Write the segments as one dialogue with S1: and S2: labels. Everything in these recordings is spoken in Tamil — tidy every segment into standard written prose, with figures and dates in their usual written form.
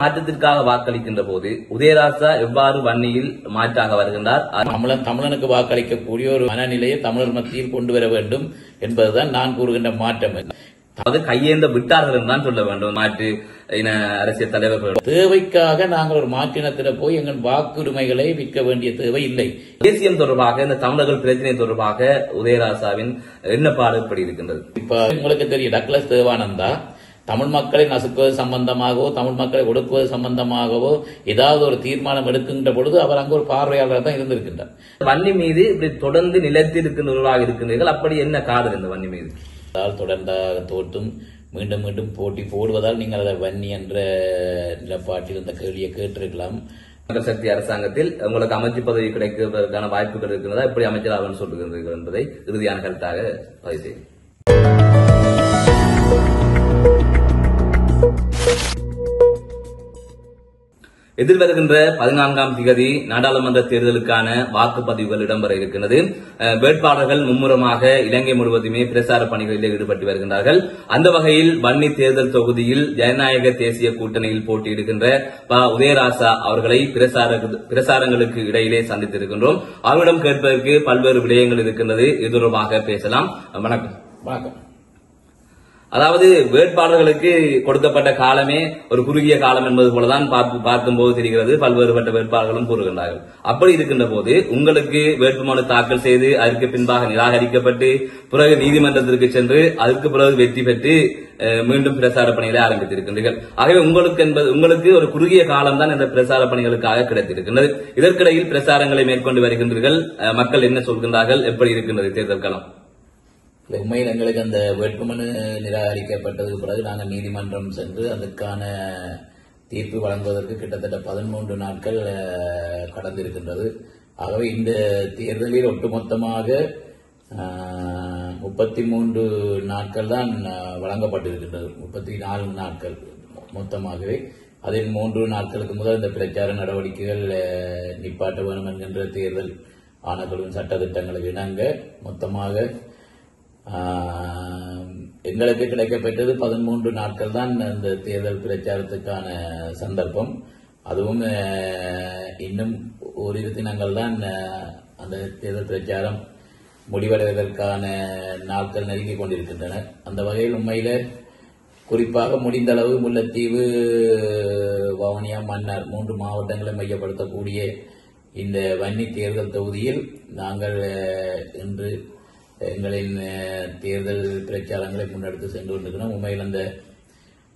S1: மாற்றத்திற்காக வாக்களிக்கின்ற போது உதயராசா எவ்வாறு வன்னியில் மாற்றாக வருகின்றார்?
S2: தமிழனுக்கு வாக்களிக்கக்கூடிய ஒரு மனநிலையை தமிழர் மத்தியில் கொண்டு வர வேண்டும் என்பதுதான் நான் கூறுகின்ற மாற்றம்.
S1: அதாவது கையேந்த விட்டார்கள் என்றுதான் சொல்ல வேண்டும் மாற்று இன அரசியல் தலைவர்கள்.
S2: தேவைக்காக நாங்கள் ஒரு மாற்றினத்தில் போய் எங்கள் வாக்குரிமைகளை விற்க வேண்டிய தேவை இல்லை.
S1: தேசியம் தொடர்பாக இந்த தமிழர்கள் பிரச்சனை தொடர்பாக உதயராசாவின் எண்ணப்பாடு எப்படி இருக்கின்றது?
S2: இப்ப உங்களுக்கு தெரியும், டக்ளஸ் தேவானந்தா தமிழ் மக்களை நசுக்குவது சம்பந்தமாகவோ தமிழ் மக்களை ஒடுக்குவது சம்பந்தமாகவோ ஏதாவது ஒரு தீர்மானம் எடுக்கின்ற பொழுது அவர் அங்கு ஒரு பார்வையாளர் தான் இருந்திருக்கின்றார்.
S1: வன்னி மீது இப்படி தொடர்ந்து நிலைத்து இருக்கின்றவர்களாக இருக்கின்றீர்கள், அப்படி என்ன காதல் இந்த வன்னி மீது?
S2: தொடர்ந்தாக தோற்றும் மீண்டும் மீண்டும் போட்டி போடுவதால் நீங்கள் அதை வன்னி என்ற நிலப்பாட்டில் இந்த கேள்வியை கேட்டிருக்கலாம்.
S1: சக்தி அரசாங்கத்தில் உங்களுக்கு அமைச்சு பதவி கிடைப்பதற்கான வாய்ப்புகள் இருக்கிறதா, எப்படி அமைச்சராக சொல்லுகிறீர்கள் என்பதை இறுதியான கருத்தாக பதிவு செய்யும். எதிர்வருகின்ற 14ஆம் தேதி நாடாளுமன்ற தேர்தலுக்கான வாக்குப்பதிவுகள் இடம்பெற இருக்கின்றது. வேட்பாளர்கள் மும்முரமாக இலங்கை முழுவதுமே பிரசார பணிகளில் ஈடுபட்டு வருகின்றார்கள். அந்த வகையில் வன்னி தேர்தல் தொகுதியில் ஜனநாயக தேசிய கூட்டணியில் போட்டியிடுகின்ற உதயராசா அவர்களை பிரசாரங்களுக்கு இடையிலே சந்தித்திருக்கின்றோம். அவரிடம் கேட்பதற்கு பல்வேறு விடயங்கள் இருக்கின்றது. இது தொடர்பாக பேசலாம். வணக்கம்.
S2: வணக்கம்.
S1: அதாவது வேட்பாளர்களுக்கு கொடுக்கப்பட்ட காலமே ஒரு குறுகிய காலம் என்பது போலதான் பார்க்கும்போது தெரிகிறது. பல்வேறுபட்ட வேட்பாளர்களும் கூறுகின்றார்கள். அப்படி இருக்கின்ற போது உங்களுக்கு வேட்புமனு தாக்கல் செய்து அதற்கு பின்பாக நிராகரிக்கப்பட்டு பிறகு நீதிமன்றத்திற்கு சென்று அதற்கு பிறகு வெற்றி பெற்று மீண்டும் பிரசார பணிகளை ஆரம்பித்திருக்கின்றீர்கள். ஆகவே உங்களுக்கு ஒரு குறுகிய காலம் தான் இந்த பிரசார பணிகளுக்காக கிடைத்திருக்கின்றது. இதற்கிடையில் பிரசாரங்களை மேற்கொண்டு வருகின்றீர்கள். மக்கள் என்ன சொல்கின்றார்கள்? எப்படி இருக்கின்றது தேர்தல் களம்?
S2: உண்மையில் எங்களுக்கு அந்த வேட்புமனு நிராகரிக்கப்பட்டதுக்கு பிறகு நாங்கள் நீதிமன்றம் சென்று அதற்கான தீர்ப்பு வழங்குவதற்கு கிட்டத்தட்ட 13 நாட்கள் கடந்திருக்கின்றது. ஆகவே இந்த தேர்தலில் ஒட்டுமொத்தமாக 33 நாட்கள் தான் வழங்கப்பட்டிருக்கின்றது. 34 நாட்கள் மொத்தமாகவே. அதில் 3 நாட்களுக்கு முதல் இந்த பிரச்சார நடவடிக்கைகள் நிப்பாட்ட வேண்டும் என்கின்ற தேர்தல் ஆணைக்குழுவின் சட்டத்திட்டங்களுக்கு இணங்க மொத்தமாக எங்களுக்கு கிடைக்கப்பட்டது 13 நாட்கள் தான் இந்த தேர்தல் பிரச்சாரத்துக்கான சந்தர்ப்பம். அதுவும் இன்னும் ஓரிரு தினங்கள் தான் அந்த தேர்தல் பிரச்சாரம் முடிவடைவதற்கான நாட்கள் நெருங்கிக் கொண்டிருக்கின்றன. அந்த வகையில் உண்மையில குறிப்பாக முடிந்தளவு முல்லைத்தீவு, வவுனியா, மன்னார் 3 மாவட்டங்களை மையப்படுத்தக்கூடிய இந்த வன்னி தேர்தல் தொகுதியில் நாங்கள் இன்று எங்களின் தேர்தல் பிரச்சாரங்களை முன்னெடுத்து சென்று கொண்டிருக்கிறோம். உண்மையில் அந்த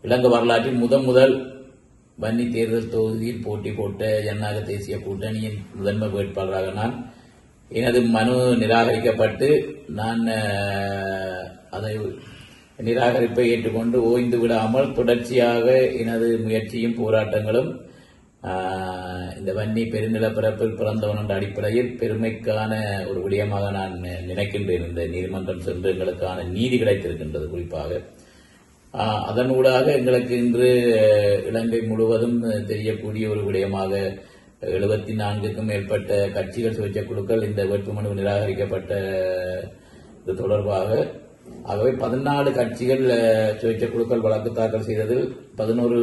S2: இலங்கை வரலாற்றில் முதல் வன்னி தேர்தல் தொகுதியில் போட்டி போட்ட ஜனநாயக தேசிய கூட்டணியின் முதன்மை வேட்பாளராக நான் எனது மனு நிராகரிக்கப்பட்டு நான் அதை நிராகரிப்பை ஏற்றுக்கொண்டு ஓய்ந்து விடாமல் தொடர்ச்சியாக எனது முயற்சியும் போராட்டங்களும் இந்த வன்னி பெருநிலப்பரப்பில் பிறந்தவன் என்ற அடிப்படையில் பெருமைக்கான ஒரு விடயமாக நான் நினைக்கின்றேன். இந்த நீதிமன்றம் சென்று எங்களுக்கான நீதி கிடைத்திருக்கின்றது. குறிப்பாக அதனூடாக எங்களுக்கு இன்று இலங்கை முழுவதும் தெரியக்கூடிய ஒரு விடயமாக 74க்கும் மேற்பட்ட கட்சிகள் சுயேட்சை குழுக்கள் இந்த வேட்புமனு நிராகரிக்கப்பட்ட இது தொடர்பாக. ஆகவே 14 கட்சிகள் சுயேட்சை குழுக்கள் வழக்கு தாக்கல் செய்ததில் 11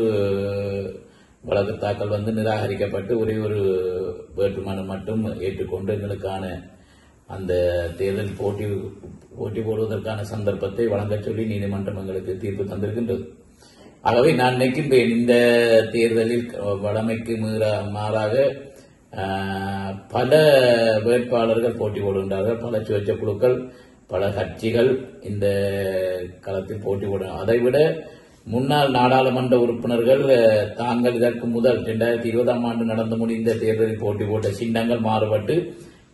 S2: வழக்கு தாக்கல் நிராகரிக்கப்பட்டு ஒரே ஒரு வேட்புமனு மட்டும் ஏற்றுக்கொண்டு எங்களுக்கான அந்த தேர்தல் போட்டி போடுவதற்கான சந்தர்ப்பத்தை வழங்கச் சொல்லி நீதிமன்றம் எங்களுக்கு தீர்ப்பு தந்திருக்கின்றது. ஆகவே நான் நினைக்கின்றேன், இந்த தேர்தலில் வழமைக்கு மாறாக பல வேட்பாளர்கள் போட்டி போடுகின்றார்கள். பல சுயேட்சை குழுக்கள், பல கட்சிகள் இந்த களத்தில் போட்டி போடுகிறார்கள். அதைவிட முன்னாள் நாடாளுமன்ற உறுப்பினர்கள் தாங்கள் இதற்கு முதல் 2020ஆம் ஆண்டு நடந்து முடிந்த தேர்தலில் போட்டி போட்ட சின்னங்கள் மாறுபட்டு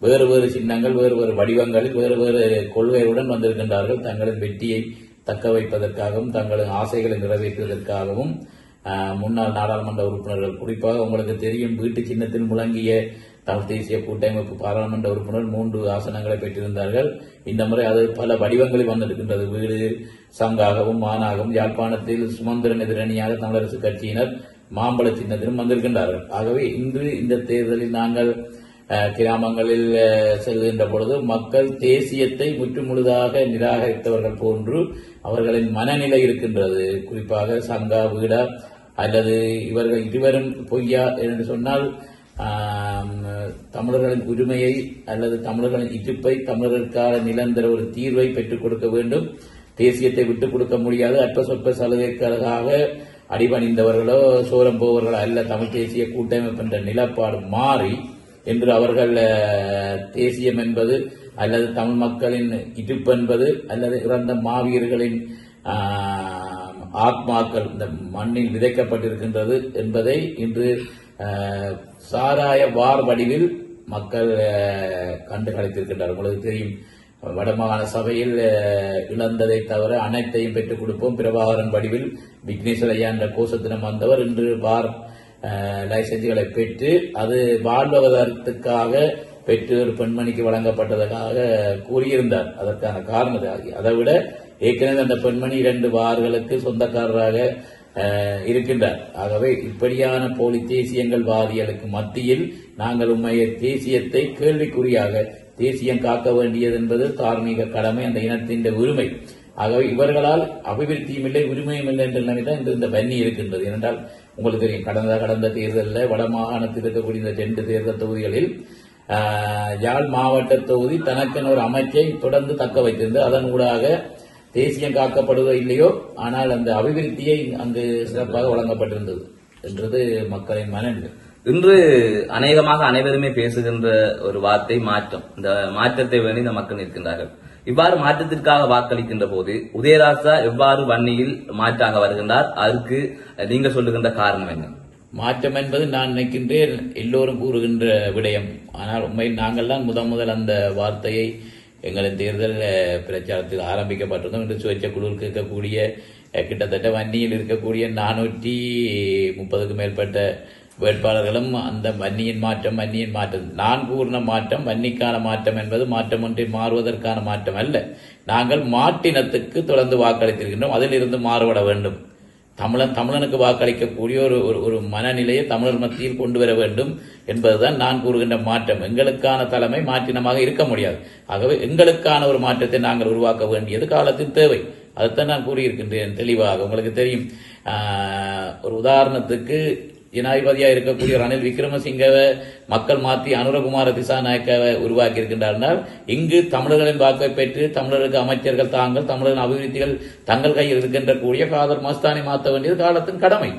S2: வேறு வேறு சின்னங்கள், வேறு வேறு வடிவங்களில், வேறு வேறு கொள்கையுடன் வந்திருக்கின்றார்கள். தங்களின் வெற்றியை தக்க வைப்பதற்காகவும் தங்களின் ஆசைகளை நிறைவேற்றுவதற்காகவும் முன்னாள் நாடாளுமன்ற உறுப்பினர்கள், குறிப்பாக உங்களுக்கு தெரியும், வீட்டு சின்னத்தில் முழங்கிய தமிழ் தேசிய கூட்டமைப்பு பாராளுமன்ற உறுப்பினர் 3 ஆசனங்களை பெற்றிருந்தார்கள். இந்த முறை அது பல வடிவங்களில் வந்திருக்கின்றது. வீடு சங்காகவும் மானாகவும். யாழ்ப்பாணத்தில் சுமந்திரன் எதிரணியாக தமிழரசு கட்சியினர் மாம்பழ சின்னத்திலும் வந்திருக்கின்றார்கள். ஆகவே இன்று இந்த தேர்தலில் நாங்கள் கிராமங்களில் செல்கின்ற பொழுது மக்கள் தேசியத்தை முற்றுமுழுதாக நிராகரித்தவர்கள் போன்று அவர்களின் மனநிலை இருக்கின்றது. குறிப்பாக சங்கா, வீடா அல்லது இவர்கள் இருவரும் பொய்யா என்று சொன்னால் தமிழர்களின் உரிமையை அல்லது தமிழர்களின் இருப்பை தமிழர்களுக்கான நிரந்தர ஒரு தீர்வை பெற்றுக் கொடுக்க வேண்டும். தேசியத்தை விட்டுக் கொடுக்க முடியாது. அற்ப சொற்ப சலுகைக்காக அடிபணிந்தவர்களோ சோரம் போவர்களோ அல்ல. தமிழ் தேசிய கூட்டமைப்பு என்ற நிலப்பாடு மாறி என்று அவர்கள் தேசியம் என்பது அல்லது தமிழ் மக்களின் இருப்பு என்பது அல்லது இறந்த மாவீரர்களின் ஆத்மாக்கள் இந்த மண்ணில் விதைக்கப்பட்டிருக்கின்றது என்பதை இன்று சாராய வார் வடிவில் மக்கள் கண்டு களித்திருக்கின்றார். உங்களுக்கு தெரியும், வடமாகாண சபையில் இழந்ததை தவிர அனைத்தையும் பெற்றுக் கொடுப்போம் பிரபாகரன் வடிவில் விக்னேஸ்வரையா என்ற கோஷத்தினம் வந்தவர் இன்று பார் லைசன்ஸ்களை பெற்று அது வாழ்வதற்காக பெற்று ஒரு பெண்மணிக்கு வழங்கப்பட்டதற்காக கூறியிருந்தார். அதற்கான காரணம் அதை விட ஏற்கனவே அந்த பெண்மணி 2 வார்களுக்கு சொந்தக்காரராக இருக்கின்றார். ஆகவே இப்படியான போலி தேசியங்கள் வாதிகளுக்கு மத்தியில் நாங்கள் உண்மையை தேசியத்தை கேள்விக்குறியாக தேசியம் காக்க வேண்டியது என்பது தார்மீக கடமை, அந்த இனத்தின் உரிமை. ஆகவே இவர்களால் அபிவிருத்தியும் இல்லை உரிமையும் இல்லை என்ற நிலைமைதான் இந்த வன்னி இருக்கின்றது. ஏனென்றால் உங்களுக்கு தெரியும், கடந்த தேர்தலில் வடமாகாணத்தில் இருக்கக்கூடிய இந்த 2 தேர்தல் தொகுதிகளில் யாழ் மாவட்ட தொகுதி தனக்கென ஒரு அமைச்சை தொடர்ந்து தக்க வைத்திருந்தது. அதன் ஊடாக தேசியம் காக்கப்படுவதோ இல்லையோ, ஆனால் அந்த அபிவிருத்தியை அங்கு சிறப்பாக வழங்கப்பட்டிருந்தது என்றது மக்களின் மனநிலை.
S1: இன்று அநேகமாக அனைவருமே பேசுகின்ற ஒரு வார்த்தை மாற்றம். இந்த மாற்றத்தை வேண்டி இந்த மக்கள் நிற்கின்றார்கள். இவ்வாறு மாற்றத்திற்காக வாக்களிக்கின்ற போது உதயராசா எவ்வாறு வன்னியில் மாற்றாக வருகின்றார்? அதற்கு நீங்க சொல்லுகின்ற காரணம் என்ன?
S2: மாற்றம் என்பது நான் நினைக்கின்றேன் எல்லோரும் கூறுகின்ற விடயம். ஆனால் உண்மையில் நாங்கள் தான் முதல் அந்த வார்த்தையை எங்களின் தேர்தல் பிரச்சாரத்தில் ஆரம்பிக்கப்பட்டிருந்தோம். இன்று சுயேட்சை குழுவில் இருக்கக்கூடிய கிட்டத்தட்ட வன்னியில் இருக்கக்கூடிய 430க்கும் மேற்பட்ட வேட்பாளர்களும் அந்த வன்னியின் மாற்றம் நான் கூறின மாற்றம் வன்னிக்கான மாற்றம் என்பது மாற்றம் ஒன்றை மாறுவதற்கான மாற்றம் அல்ல. நாங்கள் மாற்றினத்துக்கு தொடர்ந்து வாக்களித்திருக்கின்றோம். அதிலிருந்து மாறுபட வேண்டும். தமிழனுக்கு வாக்களிக்கக்கூடிய ஒரு மனநிலையை தமிழர் மத்தியில் கொண்டு வர வேண்டும் என்பதுதான் நான் கூறுகின்ற மாற்றம். எங்களுக்கான தலைமை மாற்றினமாக இருக்க முடியாது. ஆகவே எங்களுக்கான ஒரு மாற்றத்தை நாங்கள் உருவாக்க வேண்டியது காலத்தின் தேவை. அதைத்தான் நான் கூறியிருக்கின்றேன் தெளிவாக. உங்களுக்கு தெரியும், ஒரு உதாரணத்துக்கு ஜனாதிபதியாக இருக்கக்கூடிய ரணில் விக்ரமசிங்கவை மக்கள் மாற்றி அனுரகுமார திசாநாயக்கவை உருவாக்கி இருக்கின்றார்கள். இங்கு தமிழர்களின் வாக்கை பெற்று தமிழருக்கு அமைச்சர்கள் தமிழரின் அபிவிருத்திகள் தங்கள் கையில் இருக்கின்ற கூடிய காதர் மஸ்தானை மாற்ற வேண்டியது காலத்தின் கடமை.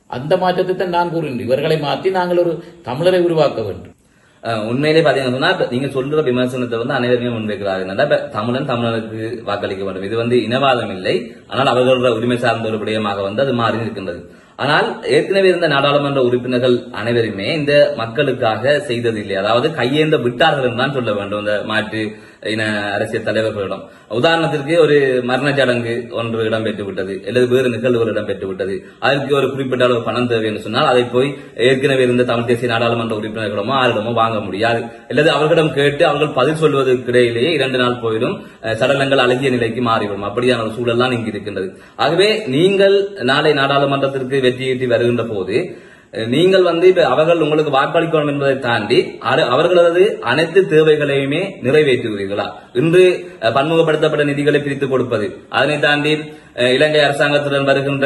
S2: அந்த மாற்றத்தை தான் நான் கூறுகின்றேன். இவர்களை மாற்றி நாங்கள் ஒரு தமிழரை உருவாக்க வேண்டும்.
S1: உண்மையிலே பாத்தீங்கன்னா நீங்க சொல்ற விமர்சனத்தை அனைவருமே முன்வைக்கிறார்கள். தமிழனுக்கு வாக்களிக்க வேண்டும். இது இனவாதம் இல்லை, ஆனால் அவர்களோட உரிமை சார்ந்த ஒரு விடயமாக அது மாறி இருக்கின்றது. ஆனால் ஏற்கனவே இருந்த நாடாளுமன்ற உறுப்பினர்கள் அனைவருமே இந்த மக்களுக்காக செய்ததில்லை. அதாவது கையேந்த விட்டார்கள் தான் சொல்ல வேண்டும் இந்த மாற்று இன அரசியல் தலைவர்களிடம். உதாரணத்திற்கு ஒரு மரண சடங்கு ஒன்று இடம்பெற்று விட்டது, அல்லது வேறு நிகழ்வுகள் இடம்பெற்று விட்டது, அதற்கு ஒரு குறிப்பிட்ட அளவு பணம் தேவை என்று சொன்னால் அதை போய் ஏற்கனவே இருந்த தமிழ் தேசிய நாடாளுமன்ற உறுப்பினர்களிடமோ ஆரிடமோ வாங்க முடியாது. அல்லது அவர்களிடம் கேட்டு அவர்கள் பதில் சொல்வதற்கு இடையிலேயே 2 நாள் போயிடும், சடலங்கள் அழகிய நிலைக்கு மாறிவிடும். அப்படியான ஒரு சூழல் தான் இங்கு இருக்கின்றது. ஆகவே நீங்கள் நாளை நாடாளுமன்றத்திற்கு வெற்றியீட்டி வருகின்ற போது நீங்கள் இப்ப அவர்கள் உங்களுக்கு வாக்களிக்கணும் என்பதை தாண்டி அவர்களது அனைத்து தேவைகளையுமே நிறைவேற்றுகிறீர்களா? இன்று பன்முகப்படுத்தப்பட்ட நிதிகளை பிரித்துக் கொடுப்பது, அதனை தாண்டி இலங்கை அரசாங்கத்துடன் வருகின்ற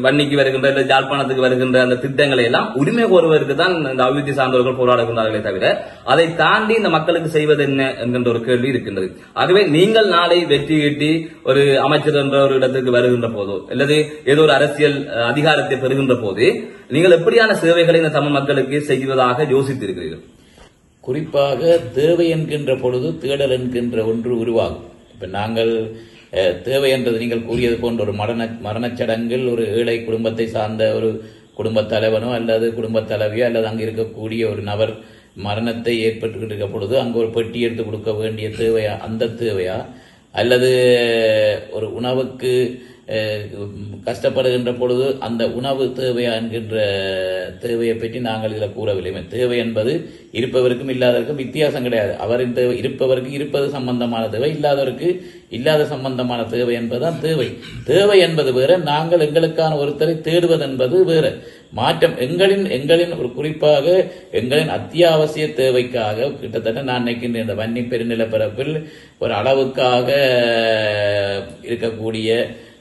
S1: வன்னிக்கு வருகின்ற யாழ்ப்பாணத்துக்கு வருகின்ற அந்த திட்டங்களை எல்லாம் உரிமை கோருவதற்கு தான் இந்த அபிவிருத்தி சார்ந்தவர்கள் போராடுகின்றார்களே தவிர அதை தாண்டி இந்த மக்களுக்கு செய்வது என்ன என்கின்ற ஒரு கேள்வி இருக்கின்றது. ஆகவே நீங்கள் நாளை வெற்றி ஈட்டி ஒரு அமைச்சர் என்ற ஒரு இடத்துக்கு வருகின்ற போதோ அல்லது ஏதோ ஒரு அரசியல் அதிகாரத்தை பெறுகின்ற போது நீங்கள் எப்படியான சேவைகளை இந்த தமிழ் மக்களுக்கு செய்வதாக யோசித்திருக்கிறீர்கள்?
S2: குறிப்பாக தேவை என்கின்ற பொழுது தேடல் என்கின்ற ஒன்று உருவாகும். இப்ப நாங்கள் தேவை என்றது நீங்கள் கூறியது போன்ற ஒரு மரணச் சடங்கில் ஒரு ஏழை குடும்பத்தை சார்ந்த ஒரு குடும்பத் தலைவனோ அல்லது குடும்பத் தலைவியோ அல்லது அங்கு இருக்கக்கூடிய ஒரு நபர் மரணத்தை ஏற்பட்டு இருக்க பொழுது அங்கு ஒரு பெட்டி எடுத்து கொடுக்க வேண்டிய தேவையா, அந்த தேவையா, அல்லது ஒரு உணவுக்கு கஷ்டப்படுகின்ற பொழுது அந்த உணவு தேவையா என்கின்ற தேவையை பற்றி நாங்கள் இதில் கூறவில்லை. தேவை என்பது இருப்பவருக்கும் இல்லாதவருக்கும் வித்தியாசம் கிடையாது. அவரின் தேவை இருப்பவருக்கு இருப்பது சம்பந்தமான தேவை, இல்லாதவருக்கு இல்லாத சம்பந்தமான தேவை என்பதுதான் தேவை. தேவை என்பது வேற, நாங்கள் எங்களுக்கான ஒருத்தரை தேடுவது என்பது வேற. மாற்றம் எங்களின் ஒரு குறிப்பாக எங்களின் அத்தியாவசிய தேவைக்காக கிட்டத்தட்ட நான் நினைக்கின்ற இந்த வன்னி பெருநிலப்பரப்பில் ஒரு அளவுக்காக இருக்கக்கூடிய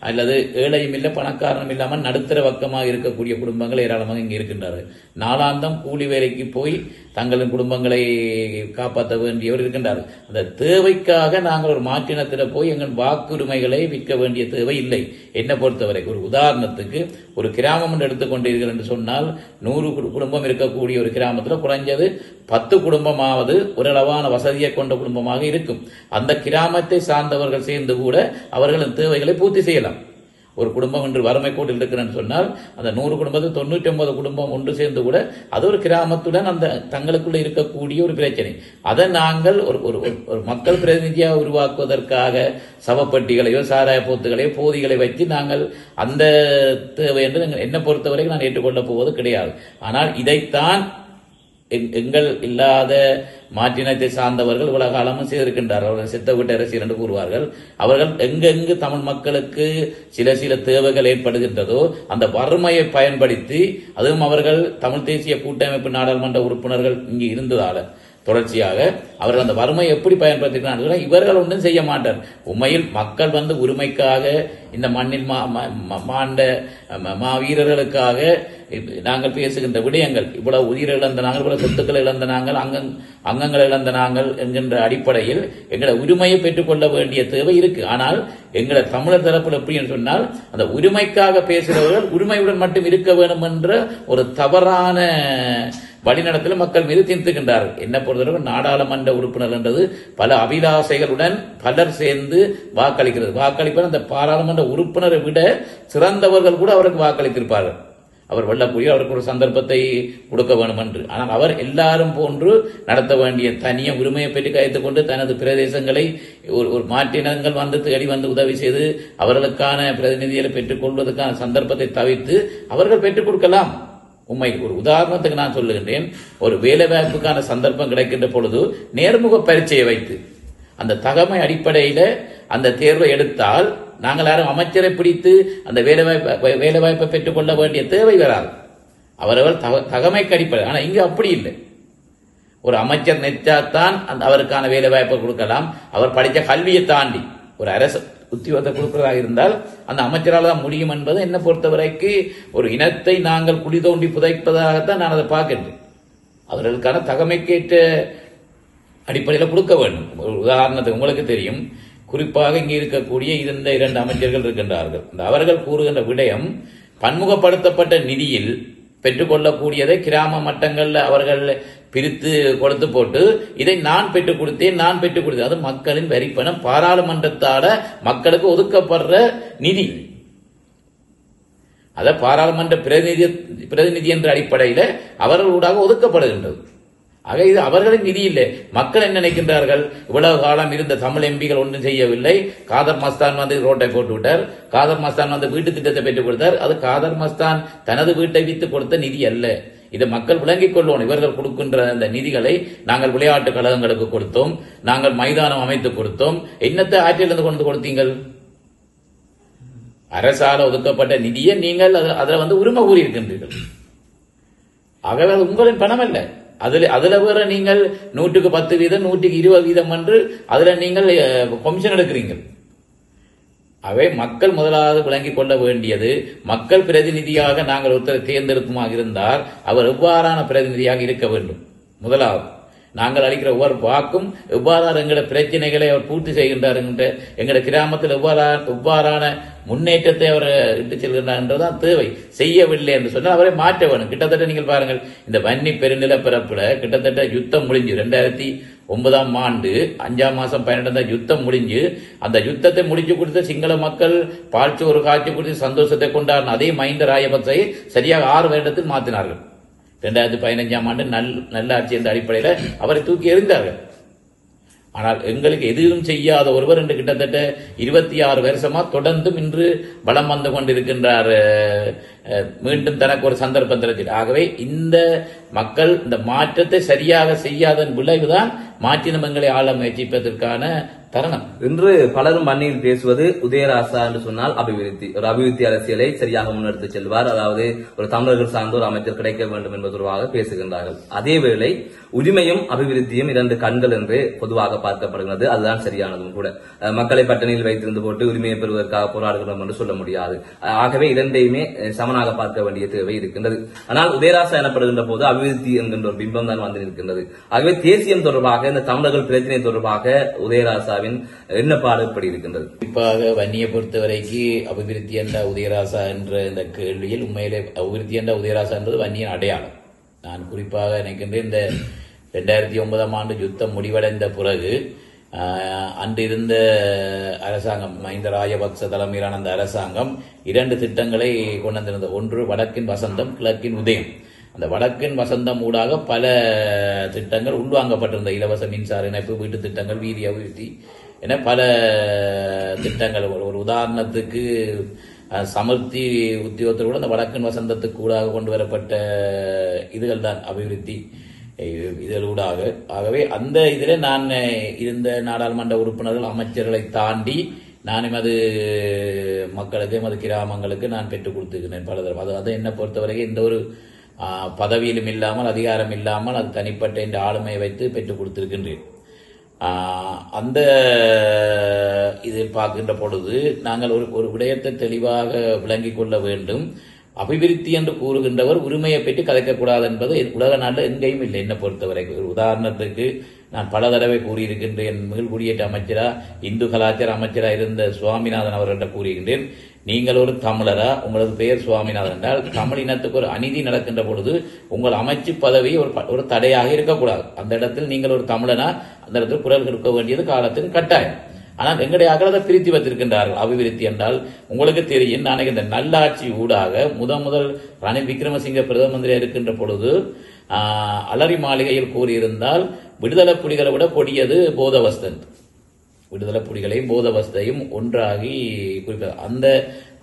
S2: அல்லது ஏழையும் இல்லை பணக்காரனும் இல்லாமல் நடுத்தர பக்கமாக இருக்கக்கூடிய குடும்பங்கள் ஏராளமாக இங்கே இருக்கின்றார்கள். நாளாந்தம் கூலி வேலைக்கு போய் தங்களின் குடும்பங்களை காப்பாற்ற வேண்டியவர் இருக்கின்றார்கள். அந்த தேவைக்காக நாங்கள் ஒரு மாற்றினத்தில் போய் எங்கள் வாக்குரிமைகளை விற்க வேண்டிய தேவை இல்லை. என்னை பொறுத்தவரை ஒரு உதாரணத்துக்கு ஒரு கிராமம் என்று எடுத்துக்கொண்டீர்கள் என்று சொன்னால் 100 குடும்பம் இருக்கக்கூடிய ஒரு கிராமத்தில் குறைஞ்சது 10 குடும்பமாவது ஓரளவான வசதியை கொண்ட குடும்பமாக இருக்கும். அந்த கிராமத்தை சார்ந்தவர்கள் சேர்ந்து கூட அவர்களின் தேவைகளை பூர்த்தி செய்யலாம். ஒரு குடும்பம் என்று வறுமை கோட்டில் இருக்கிறேன்னு சொன்னால் அந்த 100 குடும்பத்தில் 99 குடும்பம் ஒன்று சேர்ந்து கூட அது ஒரு கிராமத்துடன் அந்த தங்களுக்குள்ள இருக்கக்கூடிய ஒரு பிரச்சனை. அதை நாங்கள் ஒரு மக்கள் பிரதிநிதியாக உருவாக்குவதற்காக சவப்பட்டிகளையோ சாராய போத்துகளையோ போதிகளை வைத்து நாங்கள் அந்த தேவை என்று என்னை பொறுத்தவரைக்கும் நான் ஏற்றுக்கொள்ளப் போவது கிடையாது. ஆனால் இதைத்தான் எங்கள் இல்லாத மாற்றினத்தை சார்ந்தவர்கள் உலக காலமும் செய்திருக்கின்றார்கள். அவர்கள் செத்த வீட்டு அரசியல் என்று கூறுவார்கள். அவர்கள் எங்கெங்கு தமிழ் மக்களுக்கு சில தேவைகள் ஏற்படுகின்றதோ அந்த வறுமையை பயன்படுத்தி, அதுவும் அவர்கள் தமிழ் தேசிய கூட்டமைப்பு நாடாளுமன்ற உறுப்பினர்கள் இங்கு இருந்ததால தொடர்ச்சியாக அவர்கள் அந்த வறுமையை எப்படி பயன்படுத்திக்கிறார்கள். இவர்கள் ஒன்றும் செய்ய மாட்டார். உண்மையில் மக்கள் உரிமைக்காக இந்த மண்ணில் மாண்ட மாவீரர்களுக்காக நாங்கள் பேசுகின்ற விடயங்கள், இவ்வளவு உயிர் இழந்த நாங்கள், இவ்வளவு சொத்துக்களை இழந்த நாங்கள், அங்கங்களை இழந்த நாங்கள் என்கின்ற அடிப்படையில் எங்களை உரிமையை பெற்றுக்கொள்ள வேண்டிய தேவை இருக்கு. ஆனால் எங்களை தமிழர் தரப்பில் எப்படின்னு சொன்னால் அந்த உரிமைக்காக பேசுகிறவர்கள் உரிமையுடன் மட்டும் இருக்க வேண்டும் என்ற ஒரு தவறான வழிநடத்தில் மக்கள் மீது திணித்துகின்றார்கள். என்ன பொறுத்தவரை நாடாளுமன்ற உறுப்பினர் என்றது பல அபிலாசைகளுடன் பலர் சேர்ந்து வாக்களிக்கிறது. வாக்களிப்பது அந்த பாராளுமன்ற உறுப்பினரை விட சிறந்தவர்கள் கூட அவருக்கு வாக்களித்திருப்பார்கள். அவர் வெல்லக்கூடிய அவருக்கு ஒரு சந்தர்ப்பத்தை கொடுக்க வேண்டும் என்று. ஆனால் அவர் எல்லாரும் போன்று நடத்த வேண்டிய தனிய உரிமையை பெற்று கைத்துக் கொண்டு தனது பிரதேசங்களை ஒரு மாற்றினங்கள் தேடி உதவி செய்து அவர்களுக்கான பிரதிநிதிகளை பெற்றுக் கொள்வதற்கான சந்தர்ப்பத்தை தவிர்த்து அவர்கள் பெற்றுக் கொடுக்கலாம். உண்மை ஒரு உதாரணத்துக்கு நான் சொல்லுகின்றேன். ஒரு வேலை வாய்ப்புக்கான சந்தர்ப்பம் கிடைக்கின்ற பொழுது நேர்முக பரீட்சையை வைத்து அந்த தகமை அடிப்படையில அந்த தேர்வை எடுத்தால் நாங்கள் யாரும் அமைச்சரை பிடித்து அந்த வேலை வாய்ப்பை பெற்றுக் கொள்ள வேண்டிய தேவை வராது. அவர்கள் தகமைக்கு அடிப்படை. ஆனா இங்கு அப்படி இல்லை. ஒரு அமைச்சர் நெச்சாத்தான் அவருக்கான வேலை வாய்ப்பை கொடுக்கலாம். அவர் படித்த கல்வியை தாண்டி ஒரு அரசு உத்தியோகத்தை கொடுக்கிறதாக இருந்தால் அந்த அமைச்சரால் தான் முடியும் என்பது என்னை பொறுத்தவரைக்கு ஒரு இனத்தை நாங்கள் குழி தோண்டி புதைப்பதாகத்தான் நான் அதை பார்க்கின்றேன். அவர்களுக்கான தகமைக்கேற்ற அடிப்படையில் கொடுக்க வேண்டும். ஒரு உதாரணத்துக்கு உங்களுக்கு தெரியும், குறிப்பாக இங்கே இருக்கக்கூடிய இந்த 2 அமைச்சர்கள் இருக்கின்றார்கள். அவர்கள் கூறுகின்ற விடயம் பன்முகப்படுத்தப்பட்ட நிதியில் பெற்றுக்கொள்ளக்கூடியதை கிராம மட்டங்களில் அவர்கள் பிரித்து கொடுத்து போட்டு இதை நான் பெற்றுக் கொடுத்தேன் அது மக்களின் வரிப்பணம், பாராளுமன்றத்தால மக்களுக்கு ஒதுக்கப்படுற நிதி. அத பாராளுமன்ற பிரதிநிதி என்ற அடிப்படையில் அவர்களூடாக ஒதுக்கப்படுகின்றது. ஆக இது அவர்களின் நிதி இல்லை. மக்கள் என்ன நினைக்கின்றார்கள், இவ்வளவு காலம் இருந்த தமிழ் எம்பிகள் ஒன்றும் செய்யவில்லை, காதர் மஸ்தான் ரோட்டை போட்டு விட்டார், காதர் மஸ்தான் வீட்டு திட்டத்தை பெற்றுக் கொடுத்தார், அது காதர் மஸ்தான் தனது வீட்டை வித்து கொடுத்த நிதி அல்ல. இதை மக்கள் விளங்கிக் கொள்வோம். இவர்கள் கொடுக்கின்ற அந்த நிதிகளை நாங்கள் விளையாட்டு கழகங்களுக்கு கொடுத்தோம், நாங்கள் மைதானம் அமைத்து கொடுத்தோம். என்னத்தை ஆட்சியிலிருந்து கொண்டு கொடுத்தீங்கள்? அரசால ஒதுக்கப்பட்ட நிதியை நீங்கள் அதுல உரிமை கூறி இருக்கின்றீர்கள். ஆகவே அது உங்களின் பணம் அல்ல. அதுல வேற நீங்கள் 100க்கு 10 வீதம் 100க்கு 20 வீதம் என்று அதுல நீங்கள் கமிஷன் எடுக்கிறீர்கள். அவை மக்கள் முதலாவது விளங்கிக் கொள்ள வேண்டியது, மக்கள் பிரதிநிதியாக நாங்கள் ஒருத்தரை தேர்ந்தெடுக்குமாக இருந்தால் அவர் எவ்வாறான பிரதிநிதியாக இருக்க வேண்டும். முதலாவது நாங்கள் அளிக்கிற ஒவ்வொரு வாக்கும் எவ்வாறான எங்களோட பிரச்சனைகளை அவர் பூர்த்தி செய்கின்றார், எங்களோட கிராமத்தில் எவ்வாறான முன்னேற்றத்தை அவர் இட்டு செல்கின்றார் என்றுதான் தேவை. செய்யவில்லை என்று சொன்னால் அவரை மாற்ற வேணும். கிட்டத்தட்ட நீங்கள் பாருங்கள், இந்த வன்னி பெருநிலப்பரப்புல கிட்டத்தட்ட யுத்தம் முடிஞ்சு 2009ஆம் ஆண்டு 5ஆம் மாசம் 12 யுத்தம் முடிஞ்சு, அந்த யுத்தத்தை முடிச்சு கொடுத்த சிங்கள மக்கள் பால்ச்சோறு காட்சி கொடுத்து சந்தோஷத்தை கொண்டாடின அதே மஹிந்த ராஜபக்சவை சரியாக 6 வருடத்தில் மாற்றினார்கள். 2015ஆம் ஆண்டு நல்லாட்சி என்ற அடிப்படையில் அவரை தூக்கி எறிந்தார்கள். ஆனால் எங்களுக்கு எதுவும் செய்யாத ஒருவர் என்று கிட்டத்தட்ட 26 வருஷமா தொடர்ந்தும் இன்று பலம் வந்து கொண்டிருக்கின்றார் மீண்டும் தனக்கு ஒரு சந்தர்ப்பம் கிடைச்சிட்டு. ஆகவே இந்த மக்கள் இந்த மாற்றத்தை சரியாக செய்யாதன் விளைவுதான் மாற்றினமங்களை ஆள முயற்சிப்பதற்கான தருணம்.
S1: இன்று பலரும் மண்ணில் பேசுவது உதயராசா என்று சொன்னால் அபிவிருத்தி, ஒரு அபிவிருத்தி அரசியலை சரியாக முன்னெடுத்து செல்வார், அதாவது ஒரு தமிழர்கள் சார்ந்த ஒரு அமைச்சர் கிடைக்க வேண்டும் என்பது தொடர்பாக பேசுகின்றார்கள். அதேவேளை உரிமையும் அபிவிருத்தியும் இரண்டு கண்கள் என்று பொதுவாக பார்க்கப்படுகிறது. அதுதான் சரியானதும் கூட. மக்களை பட்டினியில் வைத்திருந்து போட்டு உரிமையை பெறுவதற்காக போராடுகிறோம் என்று சொல்ல முடியாது. ஆகவே இரண்டையுமே சமனாக பார்க்க வேண்டிய தேவை இருக்கின்றது. ஆனால் உதயராசா எனப்படுகின்ற போது அபிவிருத்தி என்கின்ற ஒரு பிம்பம் தான் வந்து நிற்கின்றது. ஆகவே தேசியம் தொடர்பாக இந்த தமிழர்கள் பிரச்சனை தொடர்பாக உதயராசாவின் என்ன பாடுபடி இருக்கின்றது?
S2: குறிப்பாக வன்னியை பொறுத்தவரைக்கு அபிவிருத்தி என்ற உதயராசா என்ற இந்த கேள்வியில் உண்மையிலே அபிவிருத்தி என்ற உதயராசா என்பது வன்னியின் அடையாளம். நான் குறிப்பாக நினைக்கின்றேன் இந்த 2009 ஆண்டு யுத்தம் முடிவடைந்த பிறகு அன்றிருந்த அரசாங்கம் மஹிந்த ராஜபக்ச தலைமையிலான அந்த அரசாங்கம் 2 திட்டங்களை கொண்டு வந்திருந்தது. ஒன்று வடக்கின் வசந்தம், கிழக்கின் உதயம். அந்த வடக்கின் வசந்தம் ஊடாக பல திட்டங்கள் உள்வாங்கப்பட்டிருந்த இலவச மின்சார இணைப்பு, வீட்டு திட்டங்கள், வீதி அபிவிருத்தி என பல திட்டங்கள். ஒரு உதாரணத்துக்கு சமர்த்தி உத்தியோகத்தோடு கூட அந்த வடக்கின் வசந்தத்துக்கு ஊடாக கொண்டு வரப்பட்ட இதுகள் தான் அபிவிருத்தி இதழூடாக. ஆகவே அந்த இதில் நான் இருந்த நாடாளுமன்ற உறுப்பினர்கள், அமைச்சர்களை தாண்டி நான் எமது மக்களுக்கு, எமது கிராமங்களுக்கு நான் பெற்றுக் கொடுத்திருக்கிறேன் பல தடவை. அது என்னை பொறுத்தவரைக்கும் எந்த ஒரு பதவியிலும் இல்லாமல், அதிகாரம் இல்லாமல், அது தனிப்பட்ட இந்த ஆளுமையை வைத்து பெற்றுக் கொடுத்திருக்கின்றேன். அந்த இதில் பார்க்கின்ற பொழுது நாங்கள் ஒரு விடயத்தை தெளிவாக விளங்கிக் கொள்ள வேண்டும். அபிவிருத்தி என்று கூறுகின்றவர் உரிமையை பற்றி கதைக்கக்கூடாது என்பது உலக நாட்டில் எங்கேயும் இல்லை என்னை பொறுத்தவரைக்கும். ஒரு உதாரணத்துக்கு நான் பல தடவை கூறியிருக்கின்றேன். மிகுல் குடியேற்ற அமைச்சரா, இந்து கலாச்சார அமைச்சரா இருந்த சுவாமிநாதன் அவர்கிட்ட கூறுகின்றேன், நீங்கள் ஒரு தமிழரா, உங்களுக்கு பெயர் சுவாமிநாதன் என்றால் தமிழ் இனத்துக்கு ஒரு அநீதி நடக்கின்ற பொழுது உங்கள் அமைச்சு பதவி ஒரு தடையாக இருக்கக்கூடாது. அந்த இடத்தில் நீங்கள் ஒரு தமிழனா அந்த இடத்தில் குரல் கொடுக்க வேண்டியது காலத்தின் கட்டாயம். ஆனால் எங்களுடைய அகலத்தை பிரித்து வைத்திருக்கின்றார்கள். அபிவிருத்தி என்றால் உங்களுக்கு தெரியும், நாளைக்கு இந்த நல்லாட்சி ஊடாக முதல் ரணில் விக்ரமசிங்க பிரதம மந்திரியா இருக்கின்ற பொழுது அலரி மாளிகையில் கூறியிருந்தால் விடுதலை புலிகளை விட கொடியது போதவஸ்தன். விடுதலை புலிகளையும் போதவஸ்தையும் ஒன்றாகி குறிப்பிட்ட